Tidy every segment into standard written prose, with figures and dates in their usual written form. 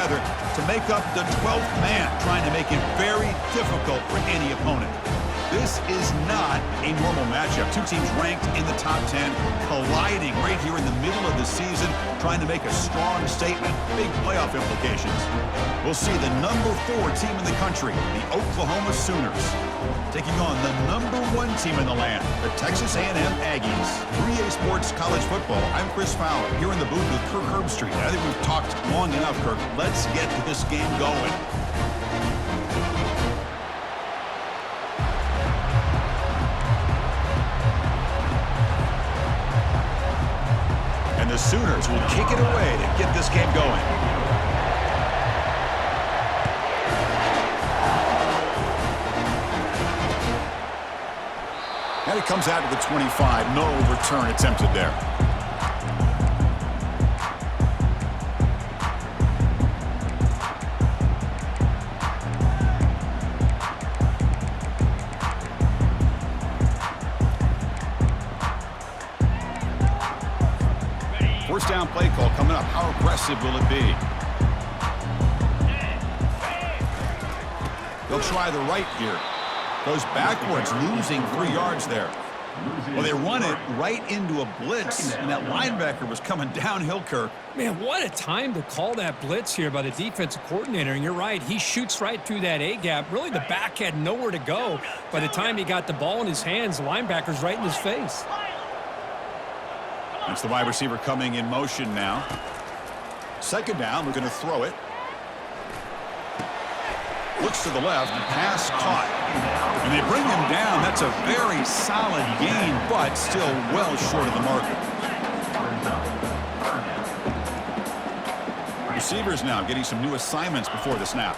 together to make up the 12th man, trying to make it very difficult for any opponent. This is not a normal matchup. Two teams ranked in the top 10, colliding right here in the middle of the season, trying to make a strong statement. Big playoff implications. We'll see the number 4 team in the country, the Oklahoma Sooners, taking on the number 1 team in the land, the Texas A&M Aggies. 3A Sports College Football. I'm Chris Fowler, here in the booth with Kirk Herbstreit. I think we've talked long enough, Kirk. Let's get this game going. The Sooners will kick it away to get this game going. And it comes out to the 25. No return attempted there. First down play call coming up. How aggressive will it be? They'll try the right here. Goes backwards, losing 3 yards there. Well, they run it right into a blitz, and that linebacker was coming downhill, Kirk. Man, what a time to call that blitz here by the defensive coordinator. And you're right, he shoots right through that A-gap. Really, the back had nowhere to go. By the time he got the ball in his hands, the linebacker's right in his face. It's the wide receiver coming in motion now. Second down, we're going to throw it. Looks to the left, pass caught. And they bring him down. That's a very solid gain, but still well short of the marker. Receivers now getting some new assignments before the snap.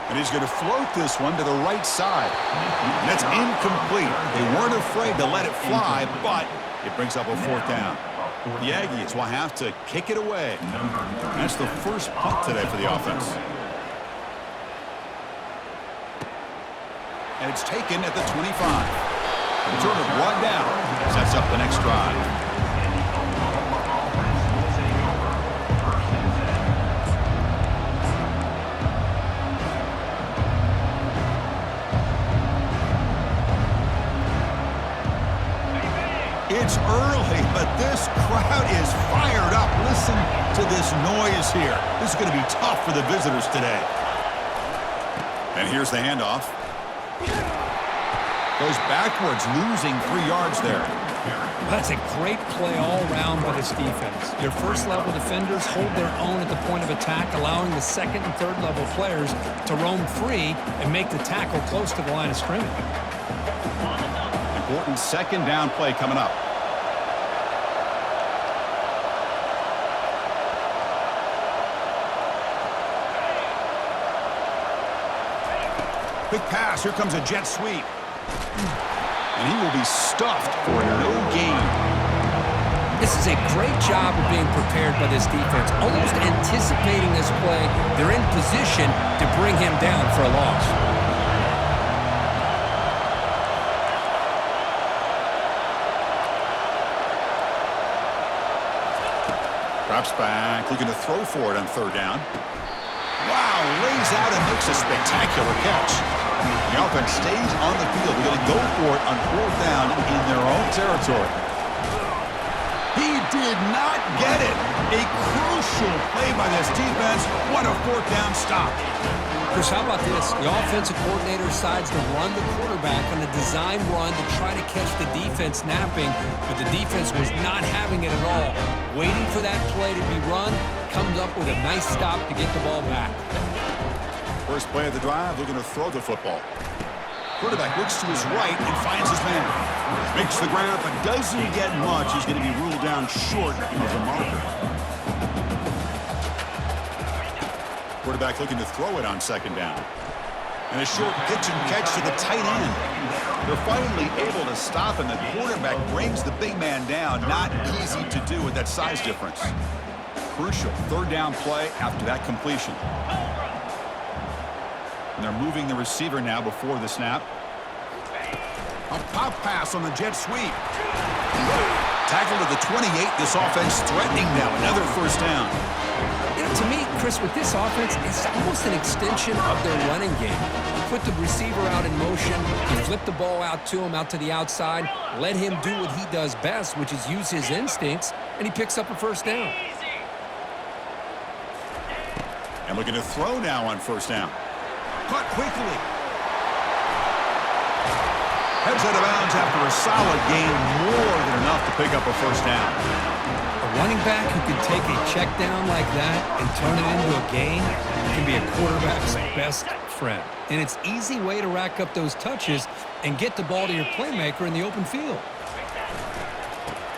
And he's going to float this one to the right side. And that's incomplete. They weren't afraid to let it fly, but it brings up a 4th down. The Aggies will have to kick it away. And that's the first punt today for the offense. And it's taken at the 25. Returner brought down. Sets up the next drive. It's early, but this crowd is fired up. Listen to this noise here. This is going to be tough for the visitors today. And here's the handoff. Goes backwards, losing 3 yards there. That's a great play all around by this defense. Your first-level defenders hold their own at the point of attack, allowing the second and third-level players to roam free and make the tackle close to the line of scrimmage. Important second down play coming up. Quick pass. Here comes a jet sweep. And he will be stuffed for no gain. This is a great job of being prepared by this defense. Almost anticipating this play, they're in position to bring him down for a loss. Drops back, looking to throw for it on 3rd down. Wow, lays out and makes a spectacular catch. The offense stays on the field. They're going to go for it on 4th down in their own territory. He did not get it. A crucial play by this defense. What a 4th down stop. Chris, how about this? The offensive coordinator decides to run the quarterback on a design run to try to catch the defense napping, but the defense was not having it at all. Waiting for that play to be run, comes up with a nice stop to get the ball back. First play of the drive, looking to throw the football. Quarterback looks to his right and finds his man. Makes the grab, but doesn't get much. He's going to be ruled down short of the marker. Quarterback looking to throw it on 2nd down. And a short pitch and catch to the tight end. They're finally able to stop, and the quarterback brings the big man down. Not easy to do with that size difference. Crucial 3rd down play after that completion. And they're moving the receiver now before the snap. A pop pass on the jet sweep. Tackle to the 28. This offense threatening now. Another 1st down. Chris, with this offense, it's almost an extension of their running game. You put the receiver out in motion, you flip the ball out to him, out to the outside, let him do what he does best, which is use his instincts, and he picks up a first down. And looking to throw now on first down. Caught quickly. Heads out of bounds after a solid gain, more than enough to pick up a first down. A running back who can take a check down like that and turn it into a gain can be a quarterback's best friend. And it's an easy way to rack up those touches and get the ball to your playmaker in the open field.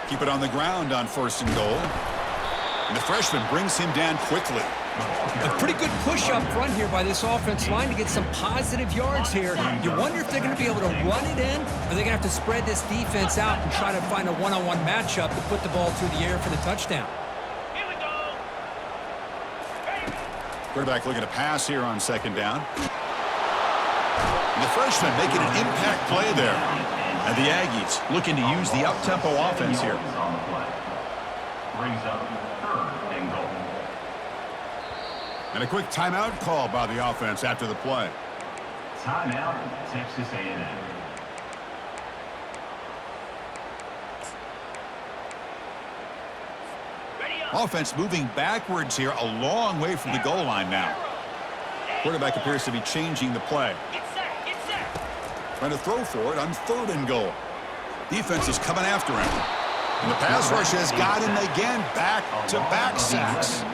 Keep it on the ground on first and goal. And the freshman brings him down quickly. A pretty good push up front here by this offense line to get some positive yards here. You wonder if they're going to be able to run it in, or they're going to have to spread this defense out and try to find a one-on-one matchup to put the ball through the air for the touchdown. Quarterback looking to pass here on second down. And the freshman making an impact play there. And the Aggies looking to use the up-tempo offense here. Brings up third and goal. And a quick timeout call by the offense after the play. Timeout, Texas A&M. Offense moving backwards here, a long way from the goal line now. Quarterback appears to be changing the play. Trying to throw for it on third and goal. Defense is coming after him. And the pass rush has got him again, back-to-back sacks.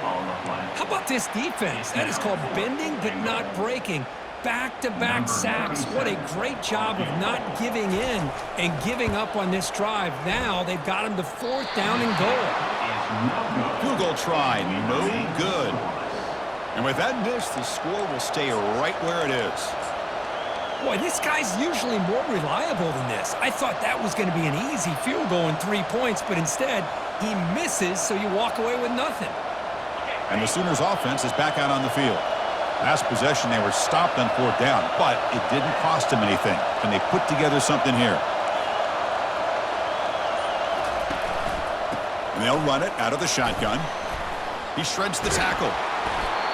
How about this defense? That is called bending but not breaking. Back-to-back sacks. What a great job of not giving in and giving up on this drive. Now they've got him to fourth down and goal. Field goal try, no good. And with that miss, the score will stay right where it is. Boy, this guy's usually more reliable than this. I thought that was going to be an easy field goal in 3 points, but instead, he misses, so you walk away with nothing. And the Sooners offense is back out on the field. Last possession, they were stopped on fourth down, but it didn't cost them anything. And they put together something here. And they'll run it out of the shotgun. He shreds the tackle.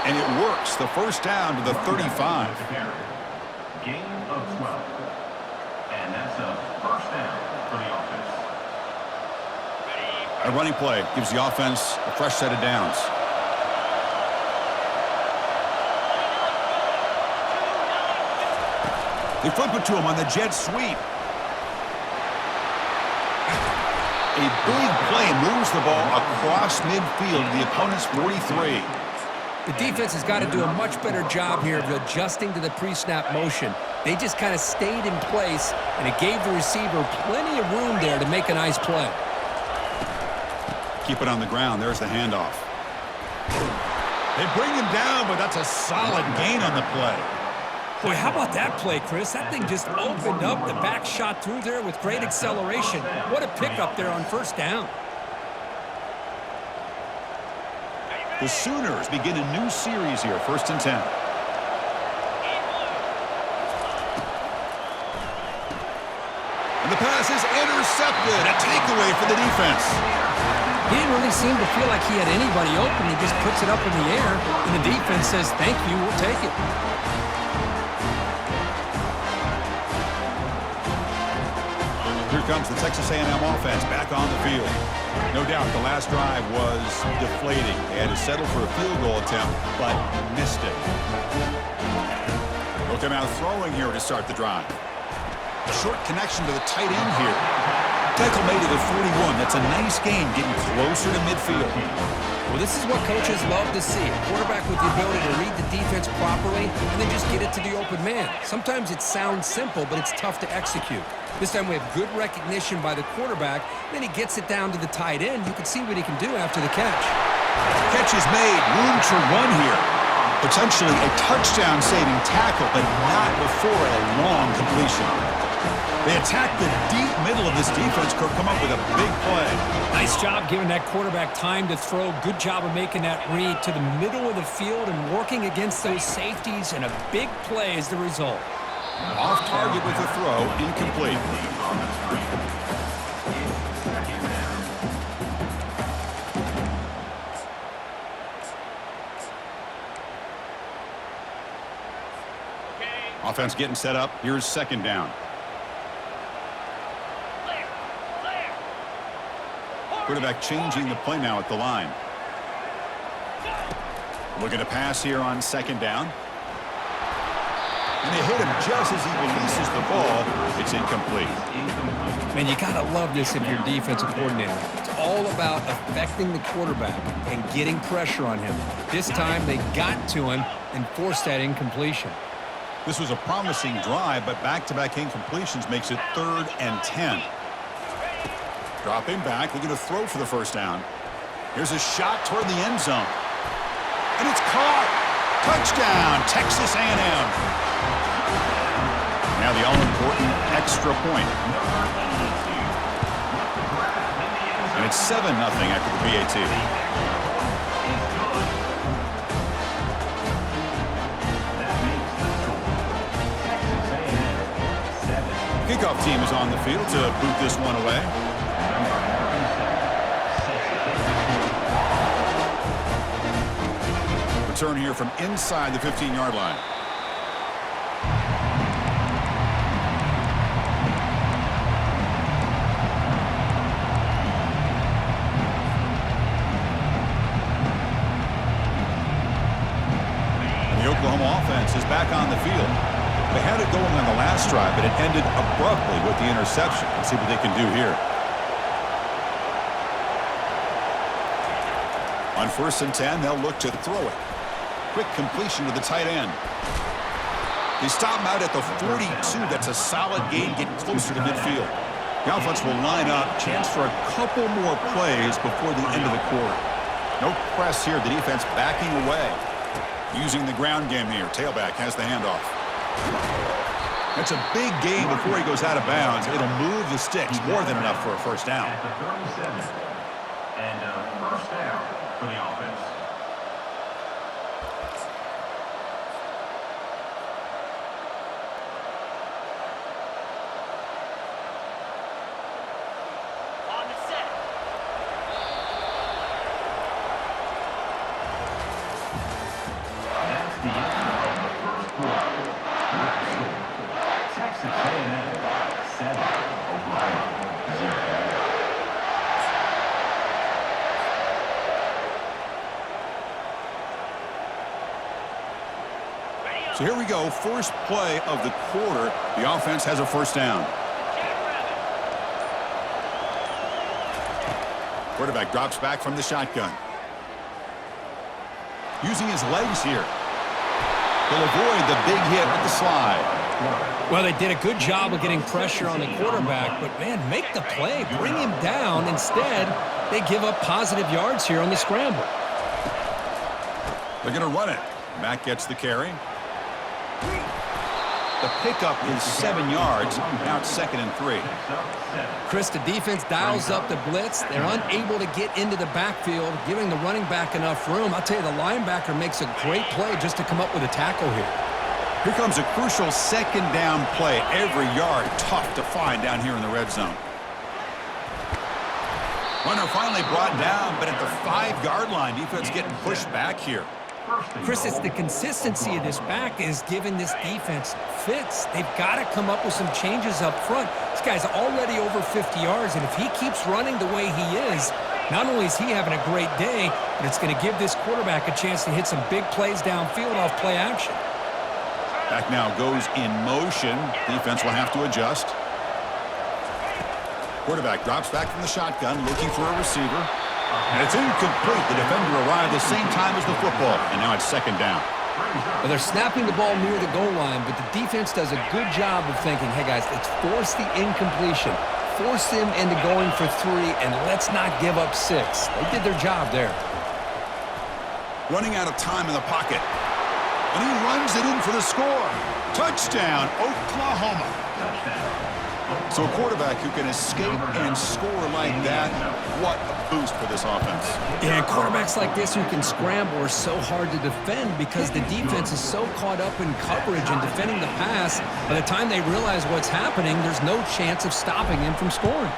And it works. The first down to the 35. Gain of 12. And that's a first down for the offense. A running play gives the offense a fresh set of downs. They flip it to him on the jet sweep. A big play moves the ball across midfield to the opponent's 43. The defense has got to do a much better job here of adjusting to the pre-snap motion. They just kind of stayed in place, and it gave the receiver plenty of room there to make a nice play. Keep it on the ground. There's the handoff. They bring him down, but that's a solid gain on the play. Boy, how about that play, Chris? That thing just opened up. The back shot through there with great acceleration. What a pickup there on first down. The Sooners begin a new series here, 1st and 10. And the pass is intercepted. A takeaway for the defense. He didn't really seem to feel like he had anybody open. He just puts it up in the air, and the defense says, thank you, we'll take it. Here comes the Texas A&M offense back on the field. No doubt the last drive was deflating. They had to settle for a field goal attempt, but missed it. They'll come out throwing here to start the drive. A short connection to the tight end here. Tackle made it at 41. That's a nice gain, getting closer to midfield. Well, this is what coaches love to see. A quarterback with the ability to read the defense properly and then just get it to the open man. Sometimes it sounds simple, but it's tough to execute. This time we have good recognition by the quarterback. Then he gets it down to the tight end. You can see what he can do after the catch. Catch is made. Room to run here. Potentially a touchdown-saving tackle, but not before a long completion. They attack the deep middle of this defense, Kirk, come up with a big play. Nice job giving that quarterback time to throw. Good job of making that read to the middle of the field and working against those safeties, and a big play is the result. Off target with the throw, incomplete. Offense getting set up. Here's second down. Quarterback changing the play now at the line. Looking to pass here on second down. And they hit him just as he releases the ball. It's incomplete. Man, you got to love this if you're defensive coordinator. It's all about affecting the quarterback and getting pressure on him. This time they got to him and forced that incompletion. This was a promising drive, but back-to-back incompletions makes it 3rd and 10. Dropping back, looking to throw for the first down. Here's a shot toward the end zone. And it's caught. Touchdown, Texas A&M. Now the all-important extra point. And it's 7-0 after the PAT. Kickoff team is on the field to boot this one away. Return here from inside the 15-yard line. And the Oklahoma offense is back on the field. They had it going on the last drive, but it ended abruptly with the interception. Let's see what they can do here. On 1st and 10, they'll look to throw it. Quick completion to the tight end. They stop him out at the 42. That's a solid gain. Get closer to midfield. The offense will line up. Chance for a couple more plays before the end of the quarter. No press here. The defense backing away. Using the ground game here. Tailback has the handoff. That's a big gain before he goes out of bounds. It'll move the sticks. More than enough for a first down. At the 37. And a first down for the offense. On the set. That's the end of the first quarter. Texas A&M 7, Oklahoma 0. So here we go. First play of the quarter. The offense has a first down. Quarterback drops back from the shotgun. Using his legs here. He'll avoid the big hit with the slide. Well, they did a good job of getting pressure on the quarterback, but, man, make the play. Bring him down. Instead, they give up positive yards here on the scramble. They're going to run it. Matt gets the carry. The pickup is 7 yards. Now it's 2nd and 3. Chris, the defense dials up the blitz. They're unable to get into the backfield, giving the running back enough room. I'll tell you, the linebacker makes a great play just to come up with a tackle here. Here comes a crucial 2nd down play. Every yard tough to find down here in the red zone. Runner finally brought down, but at the 5-yard line, defense getting pushed back here. Chris, it's the consistency of this back is giving this defense fits. They've got to come up with some changes up front. This guy's already over 50 yards, and if he keeps running the way he is, not only is he having a great day, but it's going to give this quarterback a chance to hit some big plays downfield off play action. Back now goes in motion. Defense will have to adjust. Quarterback drops back from the shotgun, looking for a receiver. And it's incomplete. The defender arrived the same time as the football. And now it's 2nd down. Well, they're snapping the ball near the goal line, but the defense does a good job of thinking, hey, guys, let's force the incompletion. Force them into going for 3, and let's not give up 6. They did their job there. Running out of time in the pocket. And he runs it in for the score. Touchdown, Oklahoma. So a quarterback who can escape and score like that, what a boost for this offense. Yeah, and quarterbacks like this who can scramble are so hard to defend because the defense is so caught up in coverage and defending the pass. By the time they realize what's happening, there's no chance of stopping him from scoring.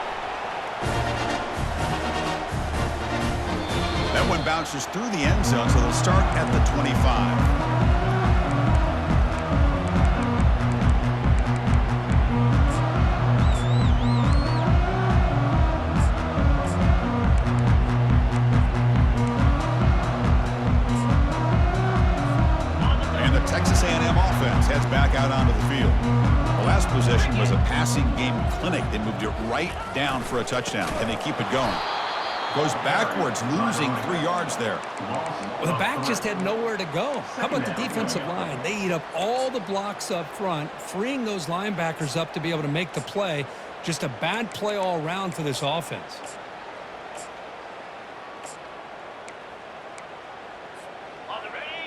That one bounces through the end zone, so they'll start at the 25. Texas A&M offense heads back out onto the field. The last possession was a passing game clinic. They moved it right down for a touchdown. Can they keep it going? Goes backwards, losing 3 yards there. Well, the back just had nowhere to go. How about the defensive line? They eat up all the blocks up front, freeing those linebackers up to be able to make the play. Just a bad play all around for this offense.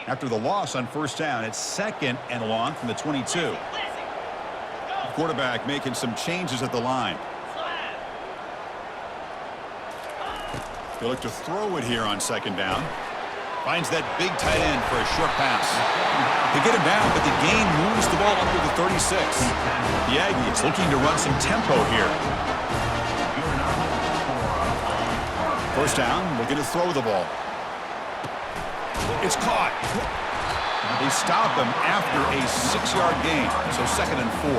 After the loss on first down, it's 2nd and long from the 22. The quarterback making some changes at the line. They look to throw it here on 2nd down. Finds that big tight end for a short pass. They get him down, but the gain moves the ball up to the 36. The Aggies looking to run some tempo here. First down, looking to throw the ball. It's caught. They stop him after a 6-yard gain, so 2nd and 4.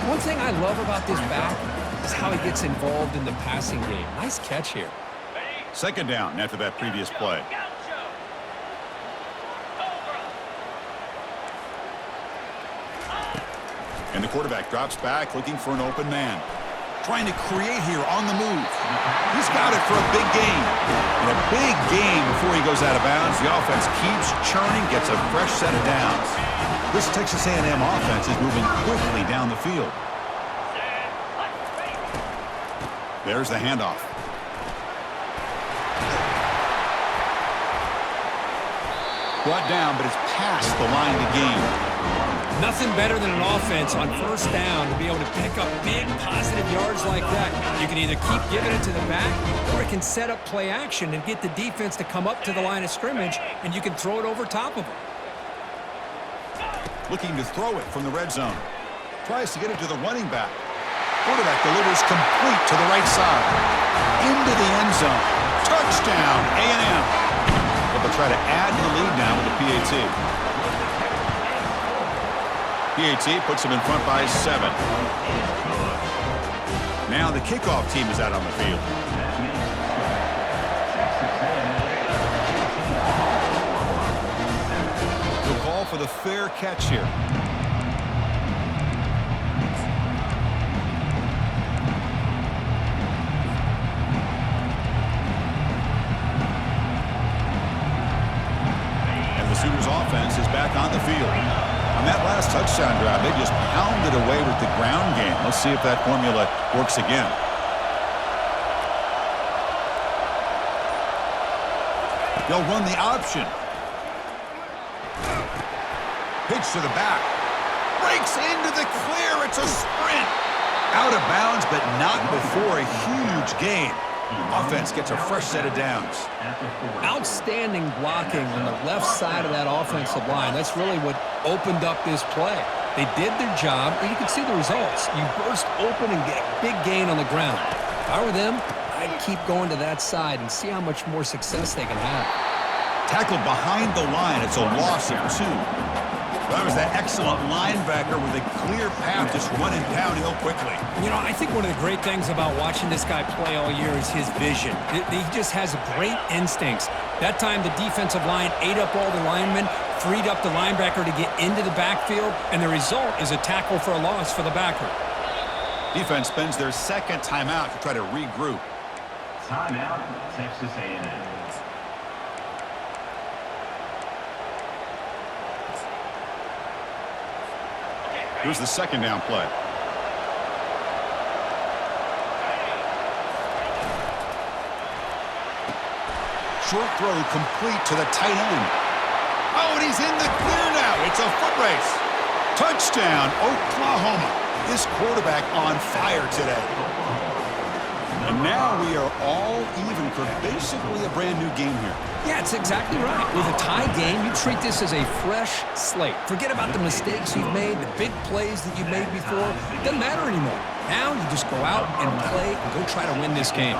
One thing I love about this back is how he gets involved in the passing game. Nice catch here. 2nd down after that previous play. And the quarterback drops back, looking for an open man. Trying to create here on the move. He's got it for a big gain. And a big gain before he goes out of bounds. The offense keeps churning, gets a fresh set of downs. This Texas A&M offense is moving quickly down the field. There's the handoff. Brought down, but it's past the line to gain. Nothing better than an offense on first down to be able to pick up big positive yards like that. You can either keep giving it to the back, or it can set up play action and get the defense to come up to the line of scrimmage, and you can throw it over top of them. Looking to throw it from the red zone. Tries to get it to the running back. Quarterback delivers complete to the right side. Into the end zone. Touchdown, A&M. But they'll try to add to the lead now with the PAT. PAT puts them in front by 7. Now the kickoff team is out on the field. They'll call for the fair catch here. And the Sooners offense is back on the field. On that last touchdown drive, they just pounded away with the ground game. Let's see if that formula works again. They'll run the option. Pitch to the back. Breaks into the clear. It's a sprint. Out of bounds, but not before a huge gain. Offense gets a fresh set of downs. Outstanding blocking on the left side of that offensive line. That's really what opened up this play. They did their job, and you can see the results. You burst open and get a big gain on the ground. If I were them, I'd keep going to that side and see how much more success they can have. Tackled behind the line. It's a loss of 2. That was that excellent linebacker with a clear path just running downhill quickly. You know, I think one of the great things about watching this guy play all year is his vision. He just has great instincts. That time the defensive line ate up all the linemen, freed up the linebacker to get into the backfield, and the result is a tackle for a loss for the backer. Defense spends their 2nd timeout to try to regroup. Timeout, Texas A&M. Here's the 2nd down play. Short throw complete to the tight end. Oh, and he's in the clear now. It's a foot race. Touchdown, Oklahoma. This quarterback on fire today. And now we are all even for basically a brand new game here. Yeah, it's exactly right. With a tie game, you treat this as a fresh slate. Forget about the mistakes you've made, the big plays that you've made before. It doesn't matter anymore. Now you just go out and play and go try to win this game.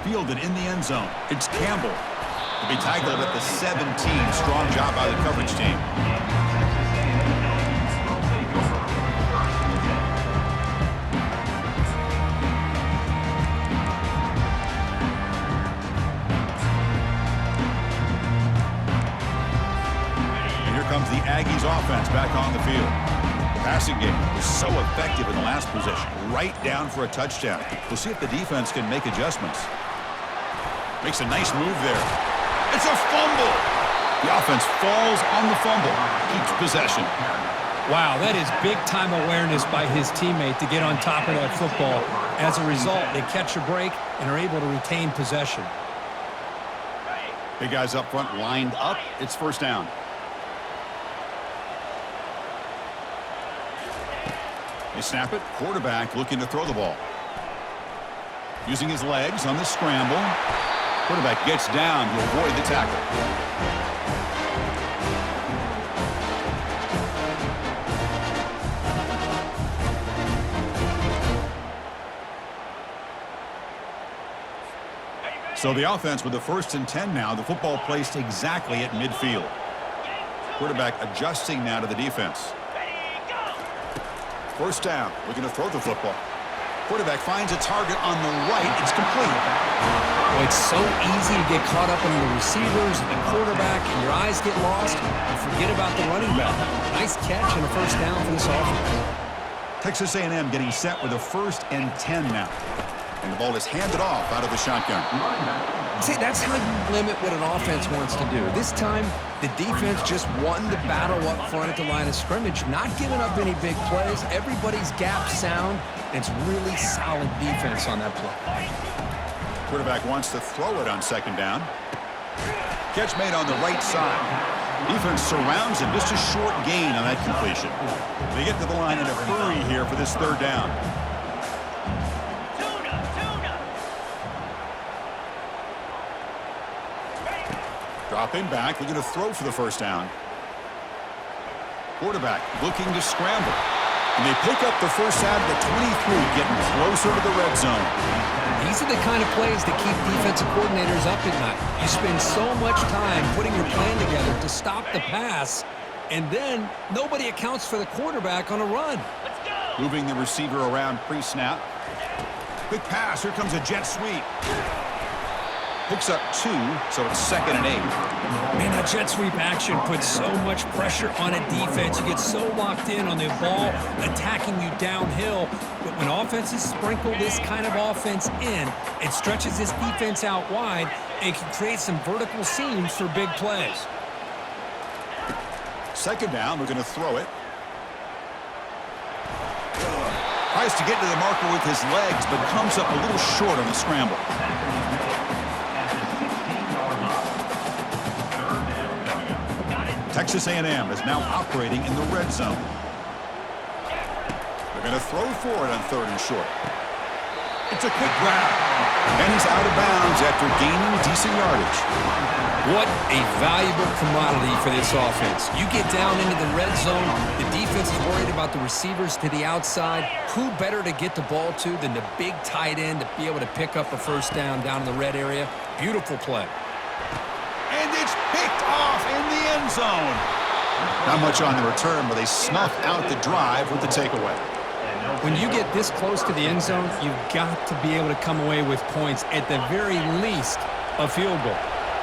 Fielded in the end zone. It's Campbell. To be tackled at the 17. Strong job by the coverage team. offense back on the field. The passing game was so effective in the last possession, right down for a touchdown. We'll see if the defense can make adjustments. Makes a nice move there. It's a fumble. The offense falls on the fumble, keeps possession. Wow, that is big-time awareness by his teammate to get on top of that football. As a result, they catch a break and are able to retain possession. Big guys up front lined up. It's first down. They snap it. Quarterback looking to throw the ball. Using his legs on the scramble. Quarterback gets down to avoid the tackle. So the offense with the 1st and 10 now. The football placed exactly at midfield. Quarterback adjusting now to the defense. First down. Looking to throw the football. Quarterback finds a target on the right. It's complete. Well, it's so easy to get caught up in the receivers and the quarterback, and your eyes get lost. You forget about the running back. Nice catch and a first down for this offense. Texas A&M getting set with a 1st and 10 now. And the ball is handed off out of the shotgun. See, that's how you limit what an offense wants to do. This time, the defense just won the battle up front at the line of scrimmage, not giving up any big plays. Everybody's gap sound. It's really solid defense on that play. Quarterback wants to throw it on 2nd down. Catch made on the right side. Defense surrounds him. Just a short gain on that completion. They get to the line in a hurry here for this 3rd down. Dropping back, looking to throw for the 1st down. Quarterback looking to scramble. And they pick up the first out of the 23, getting closer to the red zone. These are the kind of plays that keep defensive coordinators up at night. You spend so much time putting your plan together to stop the pass, and then nobody accounts for the quarterback on a run. Moving the receiver around pre-snap. Quick pass, here comes a jet sweep. Picks up 2, so it's 2nd and 8. Man, that jet sweep action puts so much pressure on a defense. You get so locked in on the ball attacking you downhill. But when offenses sprinkle this kind of offense in, it stretches this defense out wide and can create some vertical seams for big plays. 2nd down, we're going to throw it. Tries to get to the marker with his legs, but comes up a little short on the scramble. Texas A&M is now operating in the red zone. They're going to throw for it on 3rd and short. It's a quick grab. And he's out of bounds after gaining decent yardage. What a valuable commodity for this offense. You get down into the red zone, the defense is worried about the receivers to the outside. Who better to get the ball to than the big tight end to be able to pick up a first down in the red area? Beautiful play. And it's picked off in the end zone. Not much on the return, but they snuff out the drive with the takeaway. When you get this close to the end zone, you've got to be able to come away with points, at the very least, a field goal.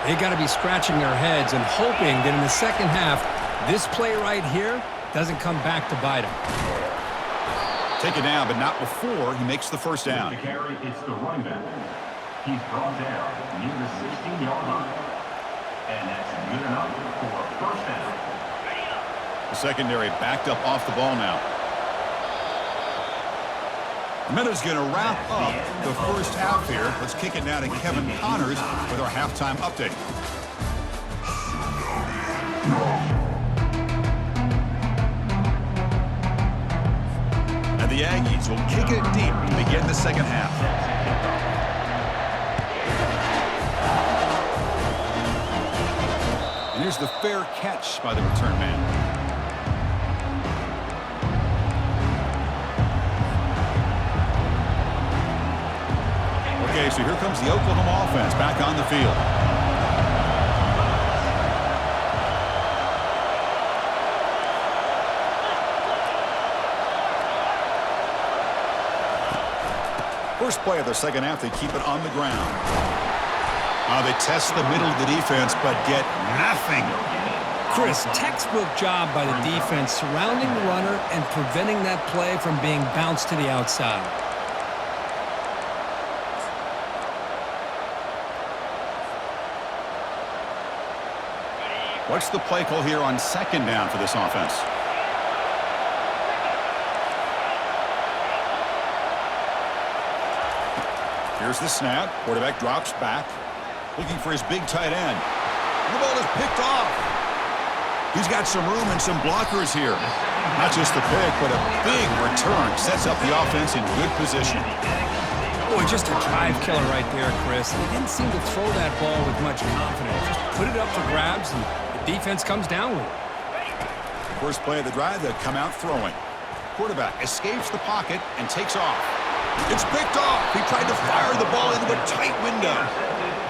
They got to be scratching their heads and hoping that in the 2nd half, this play right here doesn't come back to bite them. Take it down, but not before he makes the first down. The carry, it's the running back. He's brought down near the 16-yard line. And that's good enough for a first down. The secondary backed up off the ball now. Minuta's going to wrap up the first half here. Let's kick it now to Kevin Connors with our halftime update. And the Aggies will kick it deep to begin the 2nd half. And here's the fair catch by the return man. Okay, so here comes the Oklahoma offense back on the field. First play of the 2nd half, they keep it on the ground. They test the middle of the defense, but get nothing. Chris, textbook job by the defense surrounding the runner and preventing that play from being bounced to the outside. What's the play call here on second down for this offense? Here's the snap. Quarterback drops back, looking for his big tight end. And the ball is picked off. He's got some room and some blockers here. Not just the pick, but a big return. Sets up the offense in good position. Boy, just a drive killer right there, Chris. He didn't seem to throw that ball with much confidence. Just put it up for grabs, and the defense comes down with it. First play of the drive, they'll come out throwing. Quarterback escapes the pocket and takes off. It's picked off. He tried to fire the ball into a tight window.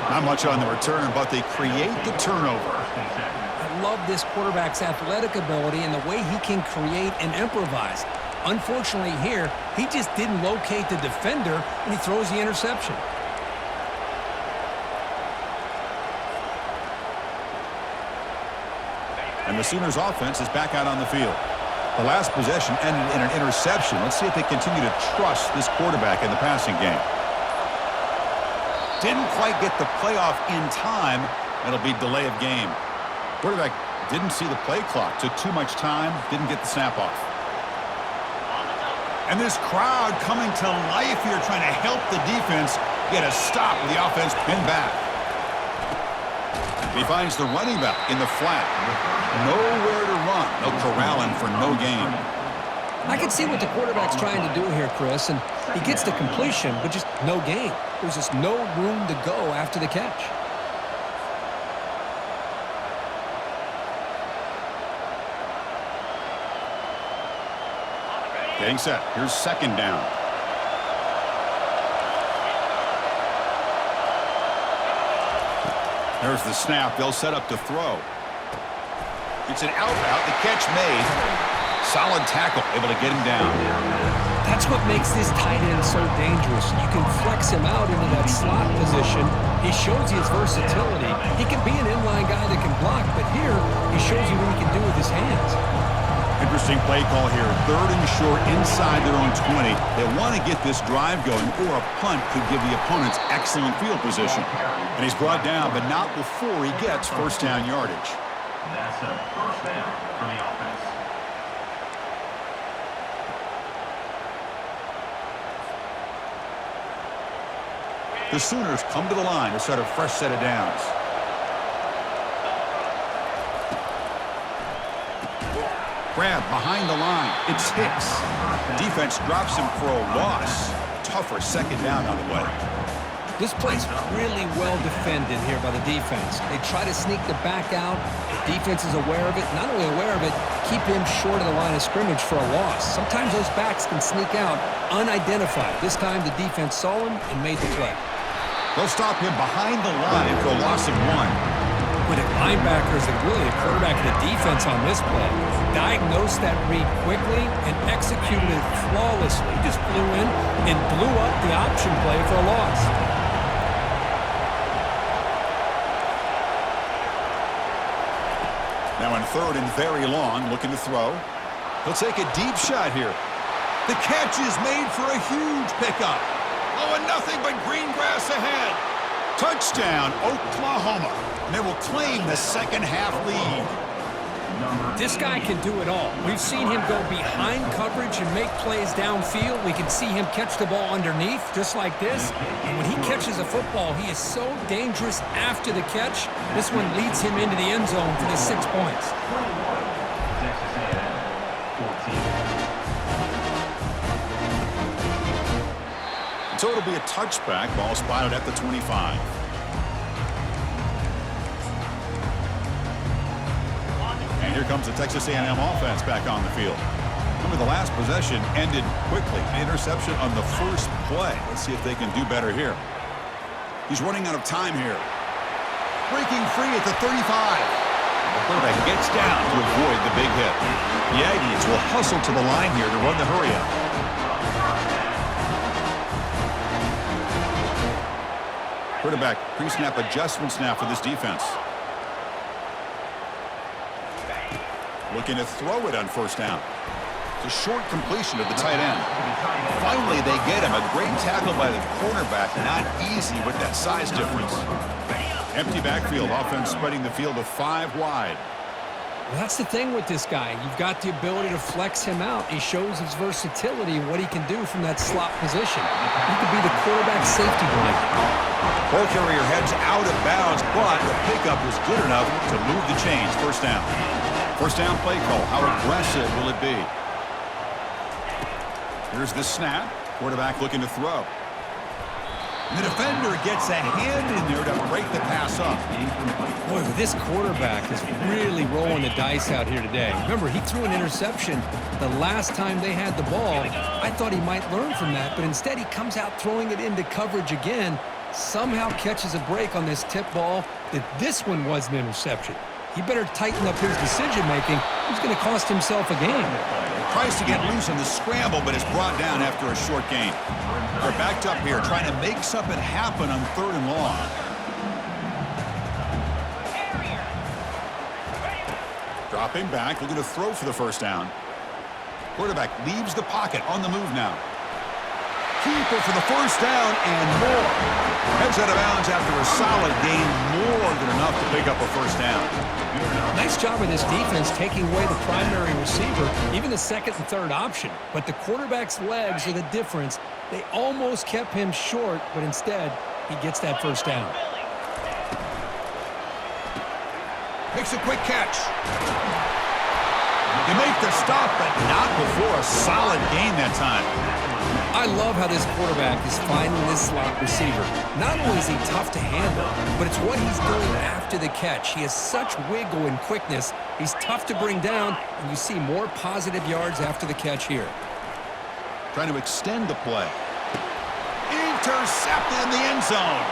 Not much on the return, but they create the turnover. I love this quarterback's athletic ability and the way he can create and improvise. Unfortunately here, he just didn't locate the defender, and he throws the interception. And the Sooners offense is back out on the field. The last possession ended in an interception. Let's see if they continue to trust this quarterback in the passing game. Didn't quite get the playoff in time. It'll be delay of game. Quarterback didn't see the play clock. Took too much time. Didn't get the snap off. And this crowd coming to life here, trying to help the defense get a stop with the offense pinned back. He finds the running back in the flat. Nowhere to run. No corralling for no gain. I can see what the quarterback's trying to do here, Chris, and he gets the completion, but just no gain. There's just no room to go after the catch. Getting set. Here's second down. There's the snap. They'll set up to throw. It's an out route. The catch made. Solid tackle. Able to get him down. That's what makes this tight end so dangerous. You can flex him out into that slot position. He shows you his versatility. He can be an inline guy that can block, but here he shows you what he can do with his hands. Interesting play call here. Third and short inside their own 20. They want to get this drive going, or a punt could give the opponents excellent field position. And he's brought down, but not before he gets first down yardage. That's a first down for the offense. The Sooners come to the line to start a fresh set of downs. Grab behind the line. It's Hicks. Defense drops him for a loss. Tougher second down on the way. This play's really well defended here by the defense. They try to sneak the back out. The defense is aware of it. Not only aware of it, keep him short of the line of scrimmage for a loss. Sometimes those backs can sneak out unidentified. This time the defense saw him and made the play. They'll stop him behind the line for a loss of 1. With the linebackers and really the quarterback of the defense on this play, diagnosed that read quickly and executed it flawlessly. Just flew in and blew up the option play for a loss. Now in third and very long, looking to throw. He'll take a deep shot here. The catch is made for a huge pickup. Oh, and nothing but green grass ahead. Touchdown, Oklahoma. And they will claim the second half lead. This guy can do it all. We've seen him go behind coverage and make plays downfield. We can see him catch the ball underneath, just like this. And when he catches a football, he is so dangerous after the catch. This one leads him into the end zone for the 6 points. Texas A&M, 14. So it'll be a touchback. Ball spotted at the 25. And here comes the Texas A&M offense back on the field. Remember, the last possession ended quickly. An interception on the first play. Let's see if they can do better here. He's running out of time here. Breaking free at the 35. The quarterback gets down to avoid the big hit. The Aggies will hustle to the line here to run the hurry-up. Quarterback pre-snap adjustments now for this defense. Looking to throw it on first down. It's a short completion to the tight end. Finally, they get him. A great tackle by the cornerback. Not easy with that size difference. Empty backfield. Offense spreading the field with 5 wide. Well, that's the thing with this guy. You've got the ability to flex him out. He shows his versatility, what he can do from that slot position. He could be the quarterback safety blanket. Ball carrier heads out of bounds, but the pickup was good enough to move the chains. First down. First down play call. How aggressive will it be? Here's the snap. Quarterback looking to throw. And the defender gets a hand in there to break the pass up. Boy, this quarterback is really rolling the dice out here today. Remember, he threw an interception the last time they had the ball. I thought he might learn from that, but instead he comes out throwing it into coverage again, somehow catches a break on this tip ball that this one was an interception. He better tighten up his decision-making. He's going to cost himself a game. Tries to get loose in the scramble, but is brought down after a short gain. They're backed up here, trying to make something happen on 3rd and long. Dropping back, looking to throw for the first down. Quarterback leaves the pocket, on the move now. Keeper for the first down and more. Heads out of bounds after a solid gain, more than enough to pick up a first down. Nice job of this defense taking away the primary receiver, even the second and third option. But the quarterback's legs are the difference. They almost kept him short, but instead, he gets that first down. Makes a quick catch. You make the stop, but not before a solid gain that time. I love how this quarterback is finding this slot receiver. Not only is he tough to handle, but it's what he's doing after the catch. He has such wiggle and quickness. He's tough to bring down, and you see more positive yards after the catch here. Trying to extend the play. Intercepted in the end zone.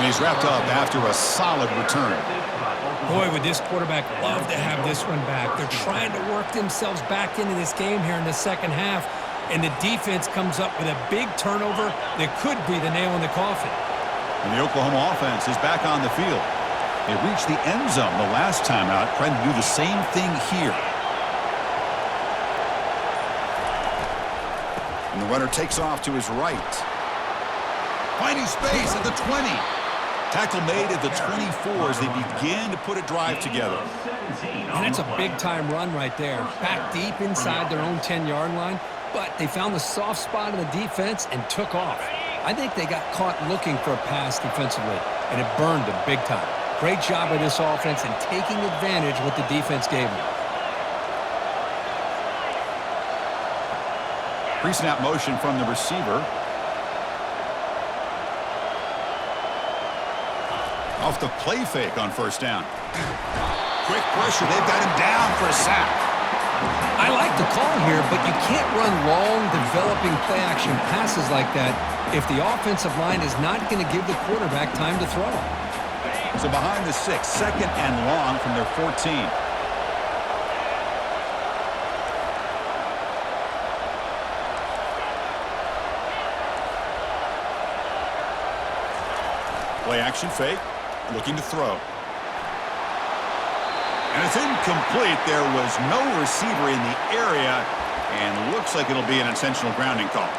And he's wrapped up after a solid return. Boy, would this quarterback love to have this one back. They're trying to work themselves back into this game here in the second half, and the defense comes up with a big turnover that could be the nail in the coffin. And the Oklahoma offense is back on the field. They reached the end zone the last time out, trying to do the same thing here. And the runner takes off to his right. Finding space at the 20. Tackle made at the 24 as they began to put a drive together. And that's a big-time run right there. Back deep inside their own 10-yard line, but they found the soft spot in the defense and took off. I think they got caught looking for a pass defensively, and it burned them big time. Great job of this offense in taking advantage of what the defense gave them. Pre-snap motion from the receiver. Off the play fake on first down. Quick pressure. They've got him down for a sack. I like the call here, but you can't run long, developing play-action passes like that if the offensive line is not going to give the quarterback time to throw. So behind the 6, 2nd and long from their 14. Play action fake. Looking to throw. And it's incomplete. There was no receiver in the area, and looks like it'll be an intentional grounding call.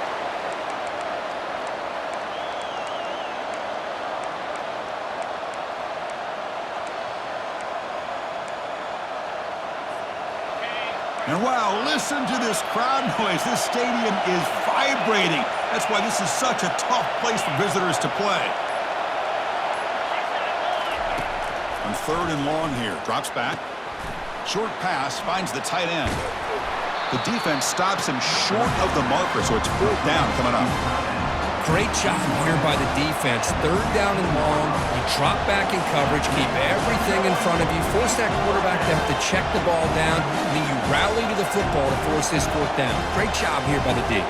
And wow, listen to this crowd noise. This stadium is vibrating. That's why this is such a tough place for visitors to play. On 3rd and long here, drops back. Short pass, finds the tight end. The defense stops him short of the marker, so it's 4th down coming up. Great job here by the defense. 3rd down and long. You drop back in coverage, keep everything in front of you, force that quarterback to have to check the ball down, and then you rally to the football to force this 4th down. Great job here by the D.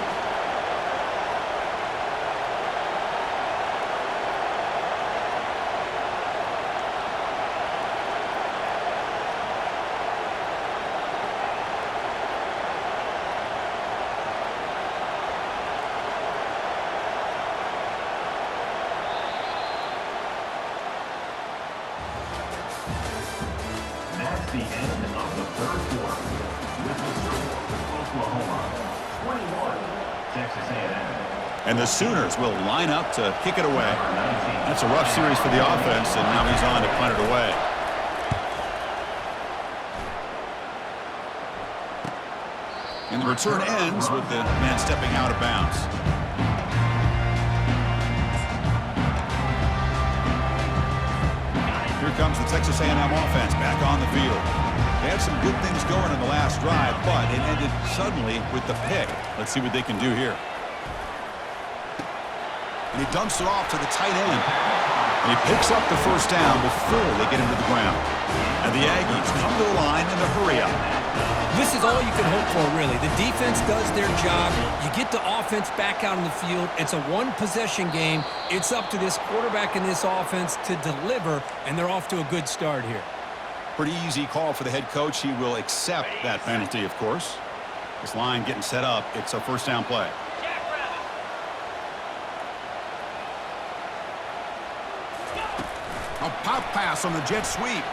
the end of the third quarter. With the score, Oklahoma 21, Texas A&M. And the Sooners will line up to kick it away. That's a rough series for the offense, and now he's on to punt it away. And the return ends with the man stepping out of bounds. Here comes the Texas A&M offense back on the field. They had some good things going in the last drive, but it ended suddenly with the pick. Let's see what they can do here. And he dumps it off to the tight end. And he picks up the first down before they get him to the ground. And the Aggies come to the line in a hurry up. This is all you can hope for, really. The defense does their job. You get the offense back out in the field. It's a one-possession game. It's up to this quarterback and this offense to deliver, and they're off to a good start here. Pretty easy call for the head coach. He will accept that penalty, of course. This line getting set up. It's a first down play. A pop pass on the jet sweep.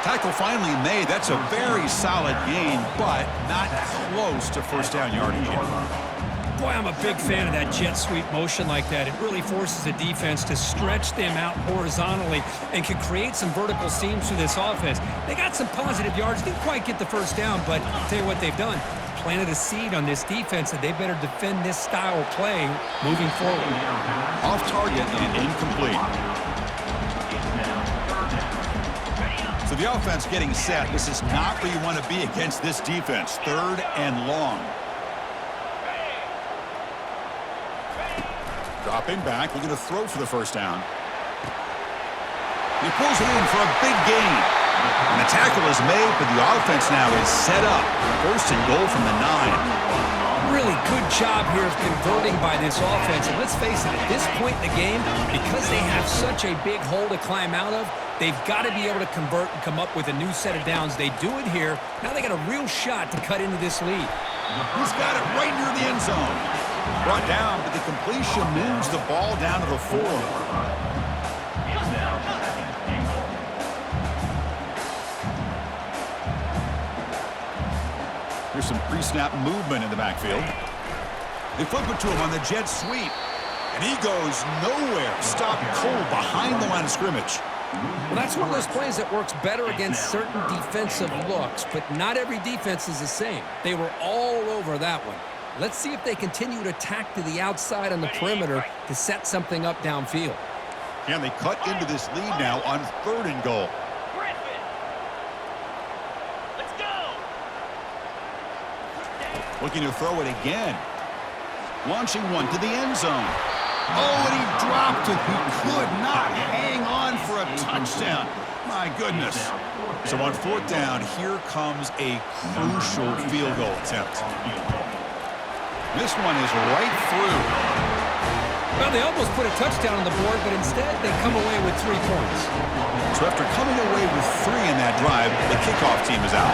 Tackle finally made. That's a very solid gain, but not close to first down yardage yet. Boy, I'm a big fan of that jet sweep motion like that. It really forces the defense to stretch them out horizontally and can create some vertical seams through this offense. They got some positive yards. Didn't quite get the first down, but I'll tell you what they've done. Planted a seed on this defense that they better defend this style of play moving forward. Off target and incomplete. So the offense getting set. This is not where you want to be against this defense. Third and long. Dropping back, looking to throw for the first down. He pulls it in for a big gain. And the tackle is made, but the offense now is set up. First and goal from the 9. Really good job here of converting by this offense. And let's face it, at this point in the game, because they have such a big hole to climb out of, they've got to be able to convert and come up with a new set of downs. They do it here. Now they got a real shot to cut into this lead. He's got it right near the end zone. Brought down, but the completion moves the ball down to the 4. Here's some pre-snap movement in the backfield. They flip it to him on the jet sweep. And he goes nowhere. Stopped cold behind the line of scrimmage. Well, that's one of those plays that works better against certain defensive looks, but not every defense is the same. They were all over that one. Let's see if they continue to tack to the outside on the perimeter to set something up downfield. Can they cut into this lead now on third and goal? Looking to throw it again. Launching one to the end zone. Oh, and he dropped it. He could not hang on for a touchdown. My goodness. So on fourth down, here comes a crucial field goal attempt. This one is right through. Well, they almost put a touchdown on the board, but instead they come away with 3 points. So after coming away with 3 in that drive, the kickoff team is out.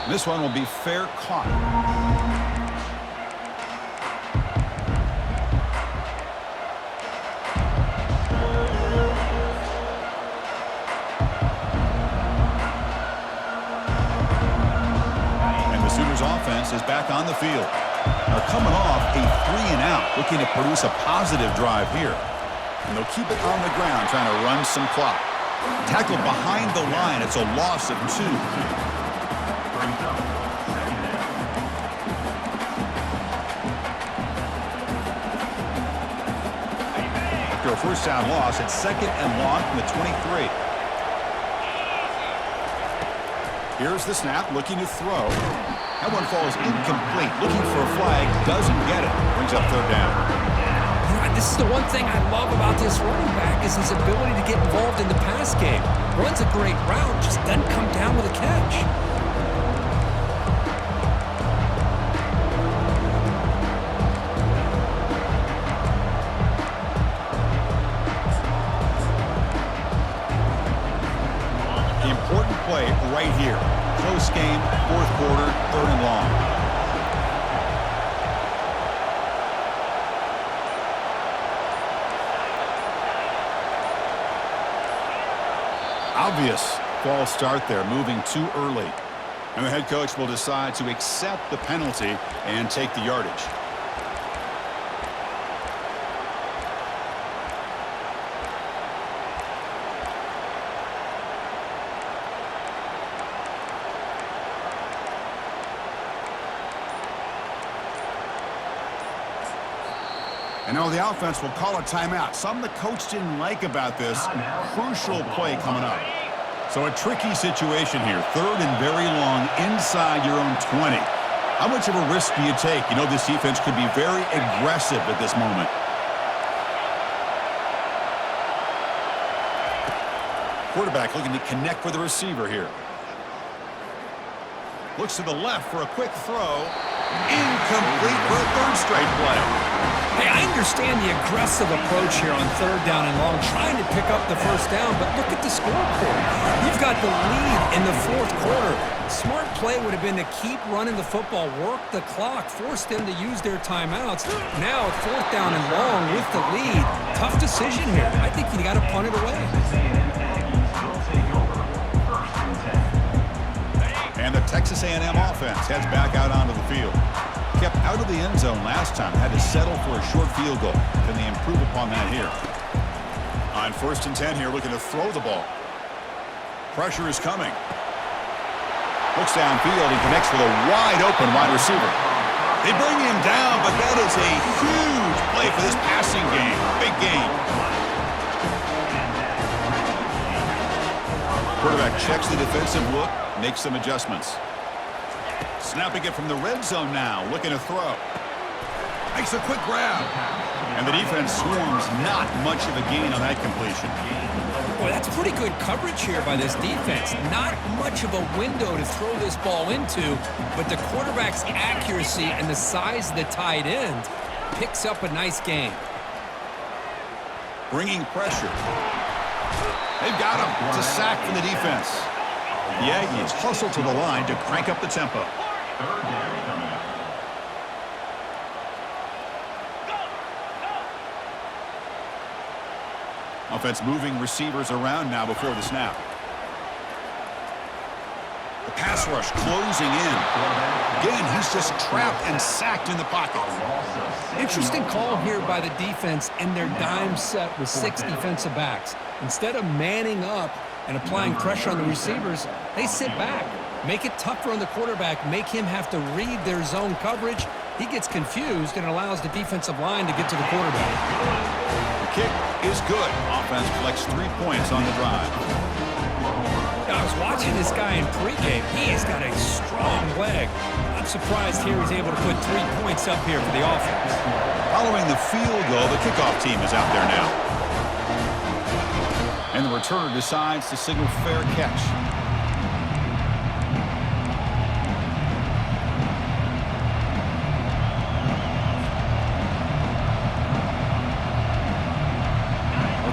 This one will be fair caught. And the Sooners offense is back on the field. Now coming off a 3 and out, looking to produce a positive drive here. And they'll keep it on the ground, trying to run some clock. Tackled behind the line. It's a loss of 2. After a first down loss, it's second and long from the 23. Here's the snap, looking to throw. That one falls incomplete. Looking for a flag, doesn't get it. Brings up third down. This is the one thing I love about this running back is his ability to get involved in the pass game. Runs a great route, just doesn't come down with a catch. The important play right here. Close game, fourth quarter, third and long. Obvious false start there, moving too early. And the head coach will decide to accept the penalty and take the yardage. And now the offense will call a timeout. Something the coach didn't like about this. Crucial play coming up. So a tricky situation here. 3rd and very long inside your own 20. How much of a risk do you take? You know this defense could be very aggressive at this moment. Quarterback looking to connect with the receiver here. Looks to the left for a quick throw. Incomplete for a 3rd straight play. Hey, I understand the aggressive approach here on 3rd down and long, trying to pick up the 1st down, but look at the scoreboard. You've got the lead in the 4th quarter. Smart play would have been to keep running the football, work the clock, force them to use their timeouts. Now, 4th down and long with the lead. Tough decision here. I think you got to punt it away. And the Texas A&M offense heads back out onto the field. Kept out of the end zone last time, had to settle for a short field goal. Can they improve upon that here? On 1st and 10 here, looking to throw the ball. Pressure is coming. Looks downfield and connects with a wide open wide receiver. They bring him down, but that is a huge play for this passing game. Big game. Quarterback checks the defensive look, makes some adjustments. Snapping it from the red zone now, looking to throw. Makes a quick grab. And the defense swarms, not much of a gain on that completion. Boy, that's pretty good coverage here by this defense. Not much of a window to throw this ball into, but the quarterback's accuracy and the size of the tight end picks up a nice gain. Bringing pressure. They've got him. It's a sack from the defense. The Aggies hustle to the line to crank up the tempo. 3rd down coming up. Offense moving receivers around now before the snap. The pass rush closing in. Again, he's just trapped and sacked in the pocket. Interesting call here by the defense in their dime set with 6 defensive backs. Instead of manning up and applying pressure on the receivers, they sit back, make it tougher on the quarterback, make him have to read their zone coverage. He gets confused and allows the defensive line to get to the quarterback. The kick is good. Offense collects 3 points on the drive. I was watching this guy in pregame. He has got a strong leg. I'm surprised here he's able to put 3 points up here for the offense. Following the field goal, the kickoff team is out there now. And the returner decides to signal fair catch.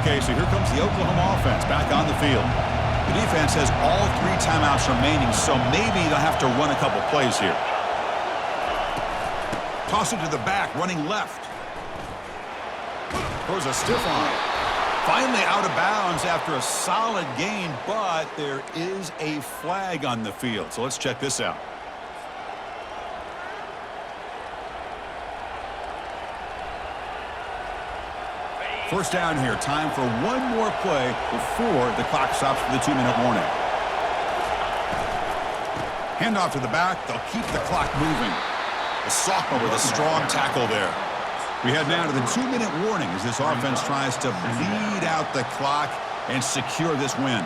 Okay, so here comes the Oklahoma offense back on the field. The defense has all 3 timeouts remaining, so maybe they'll have to run a couple plays here. Toss it to the back, running left. Throws a stiff arm. Finally out of bounds after a solid gain, but there is a flag on the field. So let's check this out. First down here. Time for one more play before the clock stops for the 2-minute warning. Handoff to the back. They'll keep the clock moving. The sophomore with a strong tackle there. We head now to the 2-minute warning as this offense tries to bleed out the clock and secure this win.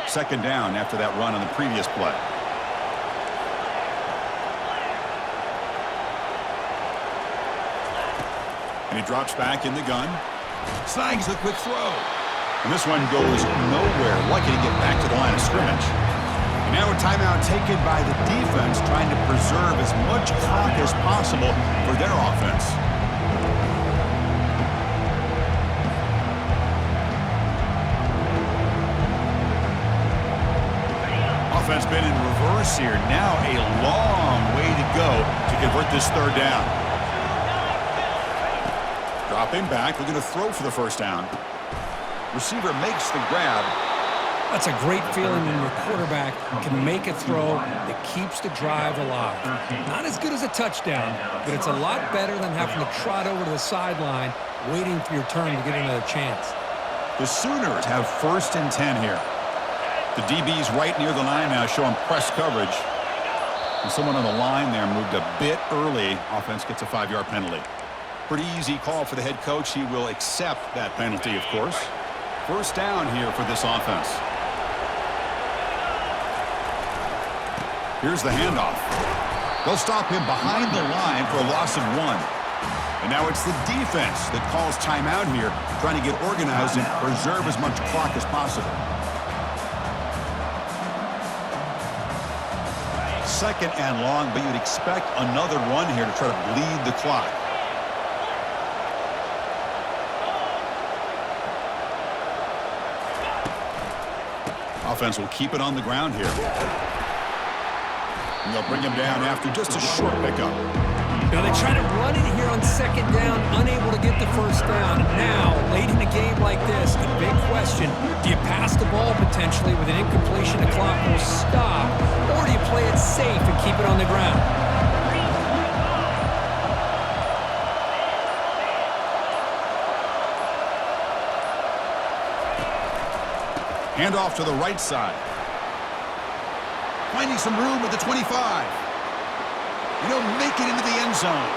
Second down after that run on the previous play. And he drops back in the gun. Snags the quick throw. And this one goes nowhere. Lucky to get back to the line of scrimmage. And now a timeout taken by the defense, trying to preserve as much clock as possible for their offense. Offense been in reverse here. Now a long way to go to convert this third down. Dropping back, looking to throw for the first down. Receiver makes the grab. That's a great feeling when your quarterback can make a throw that keeps the drive alive. Not as good as a touchdown, but it's a lot better than having to trot over to the sideline waiting for your turn to get another chance. The Sooners have 1st and 10 here. The DB's right near the line now, showing press coverage. And someone on the line there moved a bit early. Offense gets a 5-yard penalty. Pretty easy call for the head coach. He will accept that penalty, of course. First down here for this offense. Here's the handoff. They'll stop him behind the line for a loss of 1. And now it's the defense that calls timeout here, trying to get organized and preserve as much clock as possible. 2nd and long, but you'd expect another run here to try to bleed the clock. Offense will keep it on the ground here. And they'll bring him down after just a short pickup. Now they try to run it here on 2nd down, unable to get the first down. Now, late in a game like this, the big question, do you pass the ball potentially with an incompletion, the clock will stop, or do you play it safe and keep it on the ground? Handoff to the right side. Finding some room at the 25. And he'll make it into the end zone.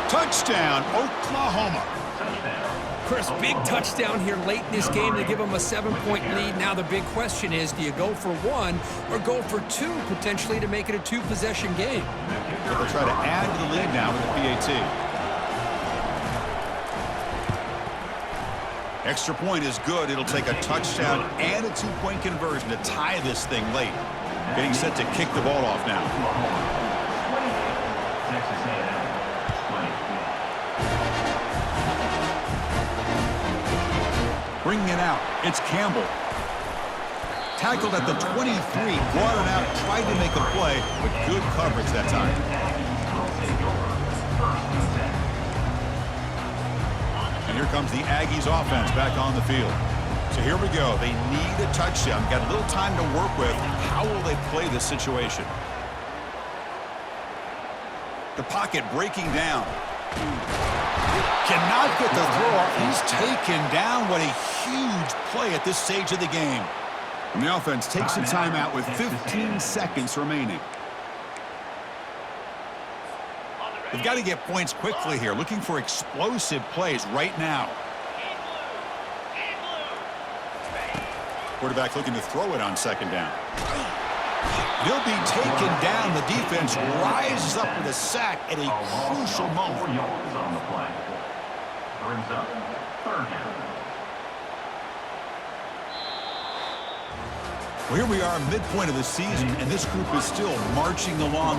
Touchdown, Oklahoma. Chris, big touchdown here late in this game to give them a 7-point lead. Now the big question is, do you go for 1 or go for 2 potentially to make it a 2-possession game? They'll try to add to the lead now with the PAT. Extra point is good. It'll take a touchdown and a 2-point conversion to tie this thing late. Getting set to kick the ball off now. Bringing it out, it's Campbell. Tackled at the 23, brought it out, tried to make a play, but good coverage that time. And here comes the Aggies offense back on the field. So here we go. They need a touchdown. Got a little time to work with. How will they play this situation? The pocket breaking down. Cannot get the throw off. He's taken down. What a huge play at this stage of the game. And the offense takes a timeout with 15 seconds remaining. They've got to get points quickly here. Looking for explosive plays right now. Quarterback looking to throw it on 2nd down. He'll be taken down. The defense rises up with a sack at a crucial moment. 4 yards on the play. Brings up 3rd down. Well, here we are, midpoint of the season, and this group is still marching along